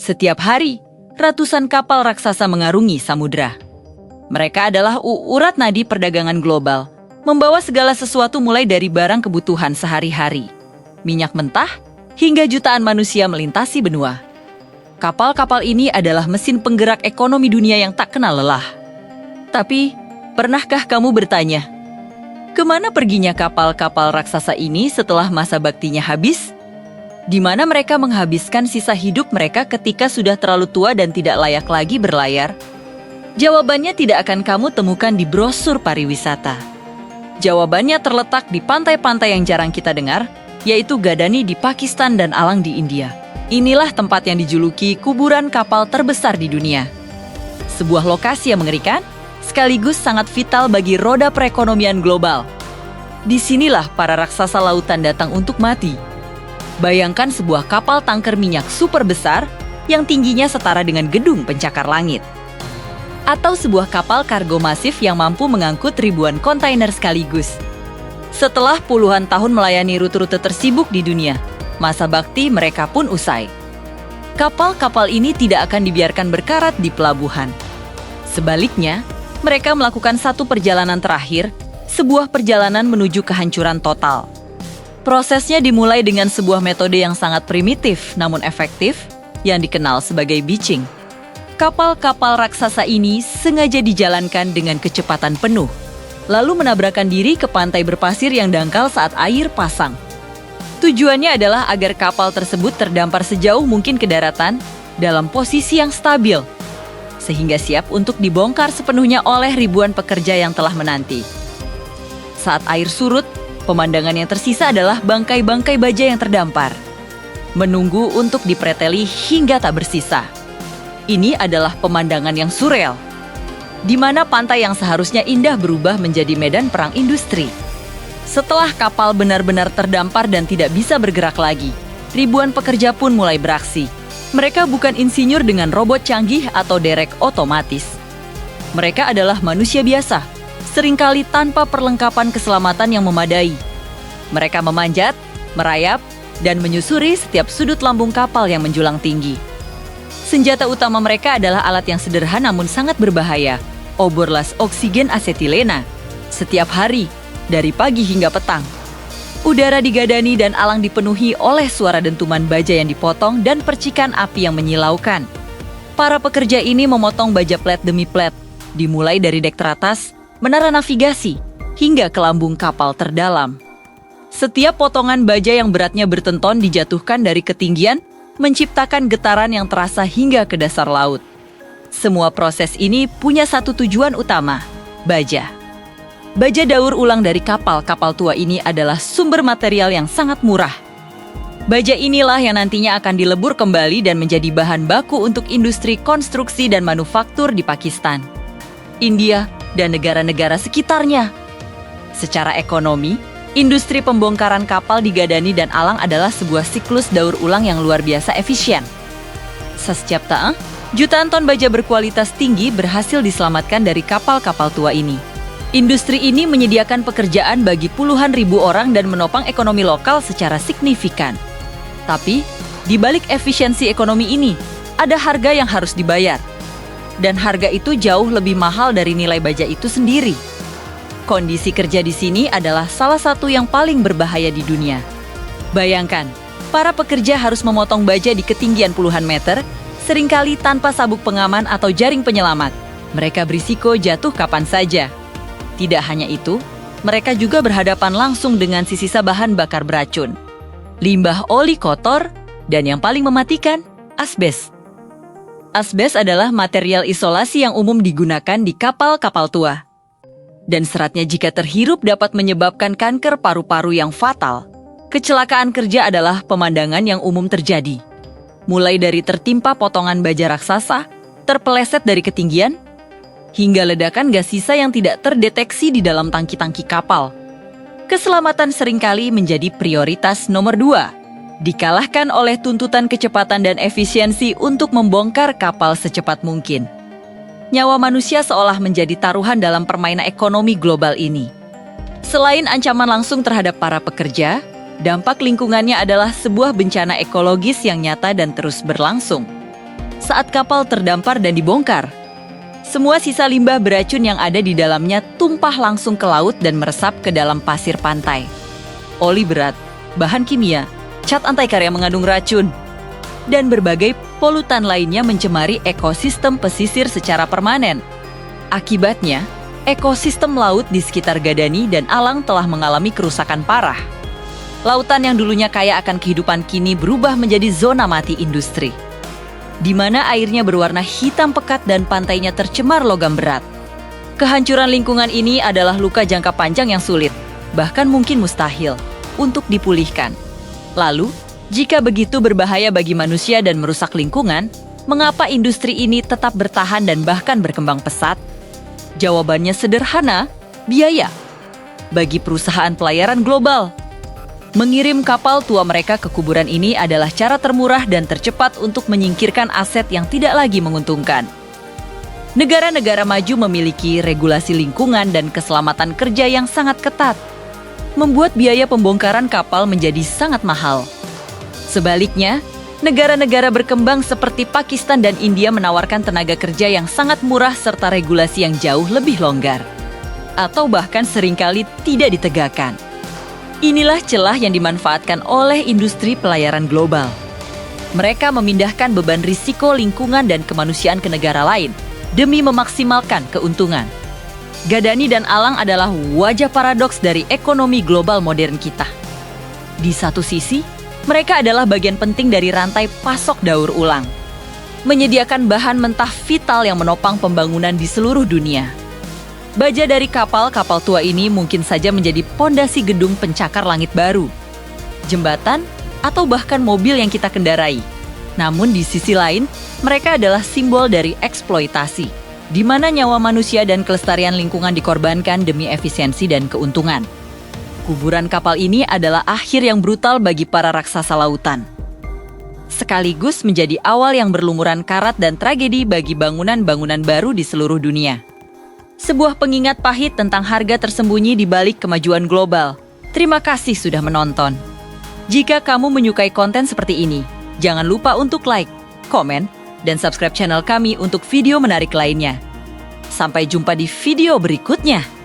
Setiap hari, ratusan kapal raksasa mengarungi samudra. Mereka adalah urat nadi perdagangan global, membawa segala sesuatu mulai dari barang kebutuhan sehari-hari, minyak mentah, hingga jutaan manusia melintasi benua. Kapal-kapal ini adalah mesin penggerak ekonomi dunia yang tak kenal lelah. Tapi, pernahkah kamu bertanya, kemana perginya kapal-kapal raksasa ini setelah masa baktinya habis? Di mana mereka menghabiskan sisa hidup mereka ketika sudah terlalu tua dan tidak layak lagi berlayar? Jawabannya tidak akan kamu temukan di brosur pariwisata. Jawabannya terletak di pantai-pantai yang jarang kita dengar, yaitu Gadani di Pakistan dan Alang di India. Inilah tempat yang dijuluki kuburan kapal terbesar di dunia. Sebuah lokasi yang mengerikan, sekaligus sangat vital bagi roda perekonomian global. Disinilah para raksasa lautan datang untuk mati. Bayangkan sebuah kapal tanker minyak super besar yang tingginya setara dengan gedung pencakar langit. Atau sebuah kapal kargo masif yang mampu mengangkut ribuan kontainer sekaligus. Setelah puluhan tahun melayani rute-rute tersibuk di dunia, masa bakti mereka pun usai. Kapal-kapal ini tidak akan dibiarkan berkarat di pelabuhan. Sebaliknya, mereka melakukan satu perjalanan terakhir, sebuah perjalanan menuju kehancuran total. Prosesnya dimulai dengan sebuah metode yang sangat primitif namun efektif, yang dikenal sebagai beaching. Kapal-kapal raksasa ini sengaja dijalankan dengan kecepatan penuh, lalu menabrakkan diri ke pantai berpasir yang dangkal saat air pasang. Tujuannya adalah agar kapal tersebut terdampar sejauh mungkin ke daratan dalam posisi yang stabil, sehingga siap untuk dibongkar sepenuhnya oleh ribuan pekerja yang telah menanti. Saat air surut, pemandangan yang tersisa adalah bangkai-bangkai baja yang terdampar, menunggu untuk dipreteli hingga tak bersisa. Ini adalah pemandangan yang surreal, di mana pantai yang seharusnya indah berubah menjadi medan perang industri. Setelah kapal benar-benar terdampar dan tidak bisa bergerak lagi, ribuan pekerja pun mulai beraksi. Mereka bukan insinyur dengan robot canggih atau derek otomatis. Mereka adalah manusia biasa, seringkali tanpa perlengkapan keselamatan yang memadai. Mereka memanjat, merayap, dan menyusuri setiap sudut lambung kapal yang menjulang tinggi. Senjata utama mereka adalah alat yang sederhana namun sangat berbahaya, obor las oksigen asetilena. Setiap hari, dari pagi hingga petang, udara di Gadani dan Alang dipenuhi oleh suara dentuman baja yang dipotong dan percikan api yang menyilaukan. Para pekerja ini memotong baja plet demi plet, dimulai dari dek teratas, menara navigasi, hingga ke lambung kapal terdalam. Setiap potongan baja yang beratnya bertenton dijatuhkan dari ketinggian, menciptakan getaran yang terasa hingga ke dasar laut. Semua proses ini punya satu tujuan utama, baja. Baja daur ulang dari kapal-kapal tua ini adalah sumber material yang sangat murah. Baja inilah yang nantinya akan dilebur kembali dan menjadi bahan baku untuk industri konstruksi dan manufaktur di Pakistan, India, dan negara-negara sekitarnya. Secara ekonomi, industri pembongkaran kapal di Gadani dan Alang adalah sebuah siklus daur ulang yang luar biasa efisien. Setiap tahun, jutaan ton baja berkualitas tinggi berhasil diselamatkan dari kapal-kapal tua ini. Industri ini menyediakan pekerjaan bagi puluhan ribu orang dan menopang ekonomi lokal secara signifikan. Tapi, di balik efisiensi ekonomi ini, ada harga yang harus dibayar. Dan harga itu jauh lebih mahal dari nilai baja itu sendiri. Kondisi kerja di sini adalah salah satu yang paling berbahaya di dunia. Bayangkan, para pekerja harus memotong baja di ketinggian puluhan meter, seringkali tanpa sabuk pengaman atau jaring penyelamat. Mereka berisiko jatuh kapan saja. Tidak hanya itu, mereka juga berhadapan langsung dengan sisa bahan bakar beracun, limbah oli kotor, dan yang paling mematikan, asbes. Asbes adalah material isolasi yang umum digunakan di kapal-kapal tua. Dan seratnya jika terhirup dapat menyebabkan kanker paru-paru yang fatal. Kecelakaan kerja adalah pemandangan yang umum terjadi. Mulai dari tertimpa potongan baja raksasa, terpeleset dari ketinggian, hingga ledakan gas sisa yang tidak terdeteksi di dalam tangki-tangki kapal. Keselamatan seringkali menjadi prioritas nomor 2, dikalahkan oleh tuntutan kecepatan dan efisiensi untuk membongkar kapal secepat mungkin. Nyawa manusia seolah menjadi taruhan dalam permainan ekonomi global ini. Selain ancaman langsung terhadap para pekerja, dampak lingkungannya adalah sebuah bencana ekologis yang nyata dan terus berlangsung. saat kapal terdampar dan dibongkar. Semua sisa limbah beracun yang ada di dalamnya tumpah langsung ke laut dan meresap ke dalam pasir pantai. Oli berat, bahan kimia, cat anti-kar yang mengandung racun, dan berbagai polutan lainnya mencemari ekosistem pesisir secara permanen. Akibatnya, ekosistem laut di sekitar Gadani dan Alang telah mengalami kerusakan parah. Lautan yang dulunya kaya akan kehidupan kini berubah menjadi zona mati industri, di mana airnya berwarna hitam pekat dan pantainya tercemar logam berat. Kehancuran lingkungan ini adalah luka jangka panjang yang sulit, bahkan mungkin mustahil, untuk dipulihkan. Lalu, jika begitu berbahaya bagi manusia dan merusak lingkungan, mengapa industri ini tetap bertahan dan bahkan berkembang pesat? Jawabannya sederhana, biaya. Bagi perusahaan pelayaran global, mengirim kapal tua mereka ke kuburan ini adalah cara termurah dan tercepat untuk menyingkirkan aset yang tidak lagi menguntungkan. Negara-negara maju memiliki regulasi lingkungan dan keselamatan kerja yang sangat ketat, membuat biaya pembongkaran kapal menjadi sangat mahal. Sebaliknya, negara-negara berkembang seperti Pakistan dan India menawarkan tenaga kerja yang sangat murah serta regulasi yang jauh lebih longgar, atau bahkan seringkali tidak ditegakkan. Inilah celah yang dimanfaatkan oleh industri pelayaran global. Mereka memindahkan beban risiko lingkungan dan kemanusiaan ke negara lain demi memaksimalkan keuntungan. Gadani dan Alang adalah wajah paradoks dari ekonomi global modern kita. Di satu sisi, mereka adalah bagian penting dari rantai pasok daur ulang, menyediakan bahan mentah vital yang menopang pembangunan di seluruh dunia. Baja dari kapal-kapal tua ini mungkin saja menjadi pondasi gedung pencakar langit baru, jembatan, atau bahkan mobil yang kita kendarai. Namun di sisi lain, mereka adalah simbol dari eksploitasi, di mana nyawa manusia dan kelestarian lingkungan dikorbankan demi efisiensi dan keuntungan. Kuburan kapal ini adalah akhir yang brutal bagi para raksasa lautan, sekaligus menjadi awal yang berlumuran karat dan tragedi bagi bangunan-bangunan baru di seluruh dunia. Sebuah pengingat pahit tentang harga tersembunyi di balik kemajuan global. Terima kasih sudah menonton. Jika kamu menyukai konten seperti ini, jangan lupa untuk like, komen, dan subscribe channel kami untuk video menarik lainnya. Sampai jumpa di video berikutnya.